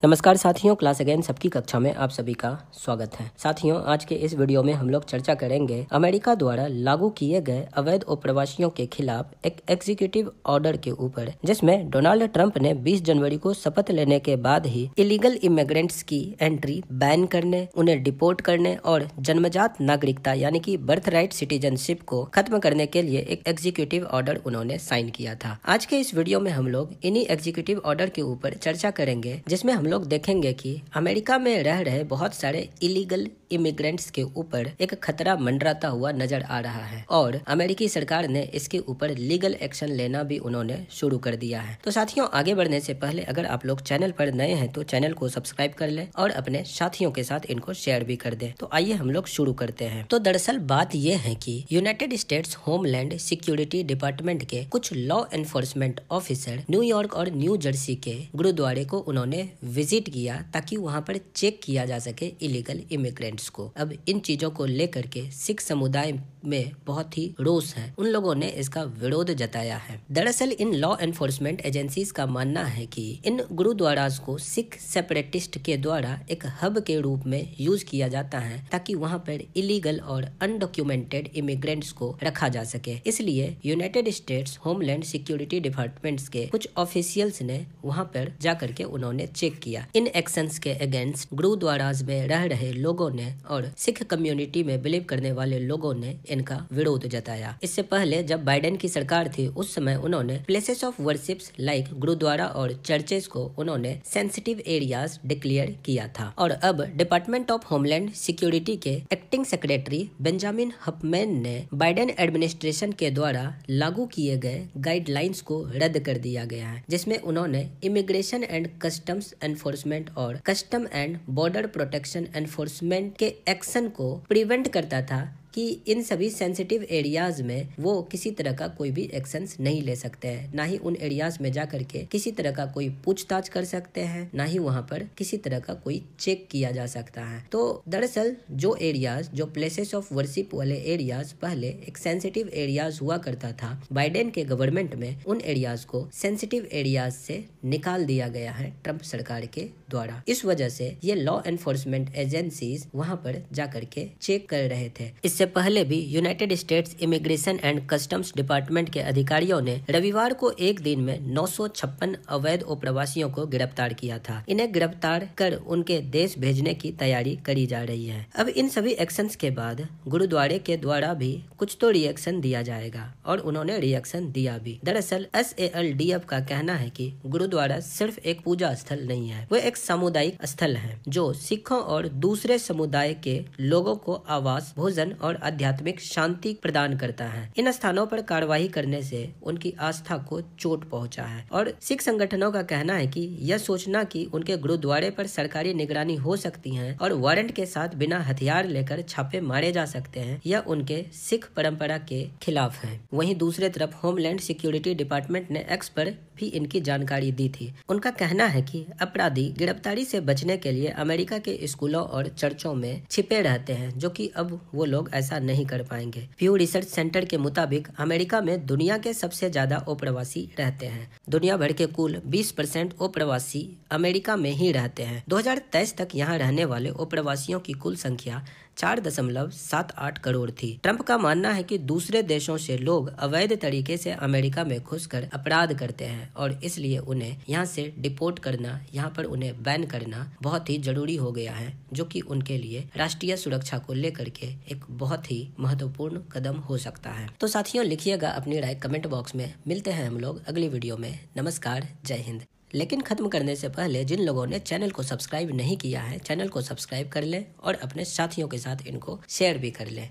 नमस्कार साथियों, class again सबकी कक्षा में आप सभी का स्वागत है। साथियों, आज के इस वीडियो में हम लोग चर्चा करेंगे अमेरिका द्वारा लागू किए गए अवैध अप्रवासियों के खिलाफ एक एग्जीक्यूटिव ऑर्डर के ऊपर, जिसमें डोनाल्ड ट्रंप ने 20 जनवरी को शपथ लेने के बाद ही इलीगल इमिग्रेंट्स की एंट्री बैन करने, उन्हें डिपोर्ट करने और जन्मजात नागरिकता यानी कि बर्थ राइट सिटीजनशिप को खत्म करने के लिए एक एग्जीक्यूटिव ऑर्डर उन्होंने साइन किया था। आज के इस वीडियो में हम लोग इन्हीं एग्जीक्यूटिव ऑर्डर के ऊपर चर्चा करेंगे, जिसमें हम लोग देखेंगे कि अमेरिका में रह रहे बहुत सारे इलीगल इमिग्रेंट्स के ऊपर एक खतरा मंडराता हुआ नजर आ रहा है और अमेरिकी सरकार ने इसके ऊपर लीगल एक्शन लेना भी उन्होंने शुरू कर दिया है। तो साथियों, आगे बढ़ने से पहले अगर आप लोग चैनल पर नए हैं तो चैनल को सब्सक्राइब कर लें और अपने साथियों के साथ इनको शेयर भी कर दें। तो आइए हम लोग शुरू करते हैं। तो दरअसल बात यह है कि United states homeland security department के कुछ लॉ एनफोर्समेंट ऑफिसर न्यूयॉर्क और न्यू जर्सी के गुरुद्वारे को उन्होंने विजिट किया ताकि वहां पर चेक किया जा सके इलीगल इमिग्रेंट्स को। अब इन चीजों को लेकर के सिख समुदाय में बहुत ही रोष है, उन लोगों ने इसका विरोध जताया है। दरअसल इन लॉ एनफोर्समेंट एजेंसीज का मानना है कि इन गुरुद्वारास को सिख सेपरेटिस्ट के द्वारा एक हब के रूप में यूज किया जाता है ताकि वहां पर इलीगल और अनडॉक्यूमेंटेड इमिग्रेंट्स को रखा जा सके। इसलिए United states homeland security departments के कुछ ऑफिशियल्स ने वहां पर जाकर के उन्होंने चेक किया। इन एक्शंस के अगेंस्ट गुरुद्वारास में रह रहे लोगों ने और सिख कम्युनिटी में बिलीव करने वाले लोगों ने इनका विरोध जताया। इससे पहले जब बाइडेन की सरकार थी उस समय उन्होंने places of worships like gurdwara और चर्चेस को उन्होंने सेंसिटिव एरियाज डिक्लेयर किया था। और अब डिपार्टमेंट ऑफ होमलैंड सिक्योरिटी के एक्टिंग सेक्रेटरी बेंजामिन हफमैन ने बाइडेन एडमिनिस्ट्रेशन के द्वारा लागू किए गए गाइडलाइंस को रद्द कर दिया गया है, जिसमें उन्होंने इमिग्रेशन एंड कस्टम्स एनफोर्समेंट और custom and border protection enforcement के एक्शन को प्रिवेंट करता था कि इन सभी सेंसिटिव एरियाज में वो किसी तरह का कोई भी एक्शंस नहीं ले सकते हैं, ना ही उन एरियाज में जाकर के किसी तरह का कोई पूछताछ कर सकते हैं, ना ही वहाँ पर किसी तरह का कोई चेक किया जा सकता है। तो दरअसल जो एरियाज, जो प्लेसेस ऑफ वर्शिप वाले एरियाज पहले एक सेंसिटिव एरियाज हुआ करता था, बाइडेन के गवर्नमेंट में उन एरियाज को सेंसिटिव एरियाज से निकाल दिया गया है ट्रंप सरकार के द्वारा। इस वजह से ये लॉ एनफोर्समेंट एजेंसीज वहाँ पर जाकर के चेक कर रहे थे। इससे पहले भी United states immigration and customs department के अधिकारियों ने रविवार को एक दिन में 956 अवैध अप्रवासियों को गिरफ्तार किया था। इन्हें गिरफ्तार कर उनके देश भेजने की तैयारी करी जा रही है। अब इन सभी एक्शंस के बाद गुरुद्वारे के द्वारा भी कुछ तो रिएक्शन दिया जाएगा और उन्होंने रिएक्शन दिया भी। दरअसल SALDF का कहना है कि गुरुद्वारा सिर्फ एक पूजा स्थल नहीं है, वो एक सामुदायिक स्थल है जो सिखों और दूसरे समुदाय के लोगों को आवास, भोजन और आध्यात्मिक शांति प्रदान करता है। इन स्थानों पर कार्रवाई करने से उनकी आस्था को चोट पहुंचा है और सिख संगठनों का कहना है कि यह सोचना कि उनके गुरुद्वारे पर सरकारी निगरानी हो सकती है और वारंट के साथ बिना हथियार लेकर छापे मारे जा सकते हैं, यह उनके सिख परंपरा के खिलाफ है। वहीं दूसरे तरफ होमलैंड सिक्योरिटी डिपार्टमेंट ने एक्स पर भी इनकी जानकारी दी थी। उनका कहना है कि अपराधी गिरफ्तारी से बचने के लिए अमेरिका के स्कूलों और चर्चों में छिपे रहते हैं, जो कि अब वो लोग ऐसा नहीं कर पाएंगे। प्यू रिसर्च सेंटर के मुताबिक अमेरिका में दुनिया के सबसे ज्यादा अप्रवासी रहते हैं। दुनिया भर के कुल 20% अप्रवासी अमेरिका में ही रहते हैं। 2023 तक यहाँ रहने वाले अप्रवासियों की कुल संख्या 4.78 करोड़ थी। ट्रंप का मानना है कि दूसरे देशों से लोग अवैध तरीके से अमेरिका में घुसकर अपराध करते हैं और इसलिए उन्हें यहाँ से डिपोर्ट करना, यहाँ पर उन्हें बैन करना बहुत ही जरूरी हो गया है, जो कि उनके लिए राष्ट्रीय सुरक्षा को लेकर के एक बहुत ही महत्वपूर्ण कदम हो सकता है। तो साथियों, लिखिएगा अपनी राय कमेंट बॉक्स में। मिलते हैं हम लोग अगली वीडियो में। नमस्कार, जय हिंद। लेकिन खत्म करने से पहले जिन लोगों ने चैनल को सब्सक्राइब नहीं किया है, चैनल को सब्सक्राइब कर लें और अपने साथियों के साथ इनको शेयर भी कर लें।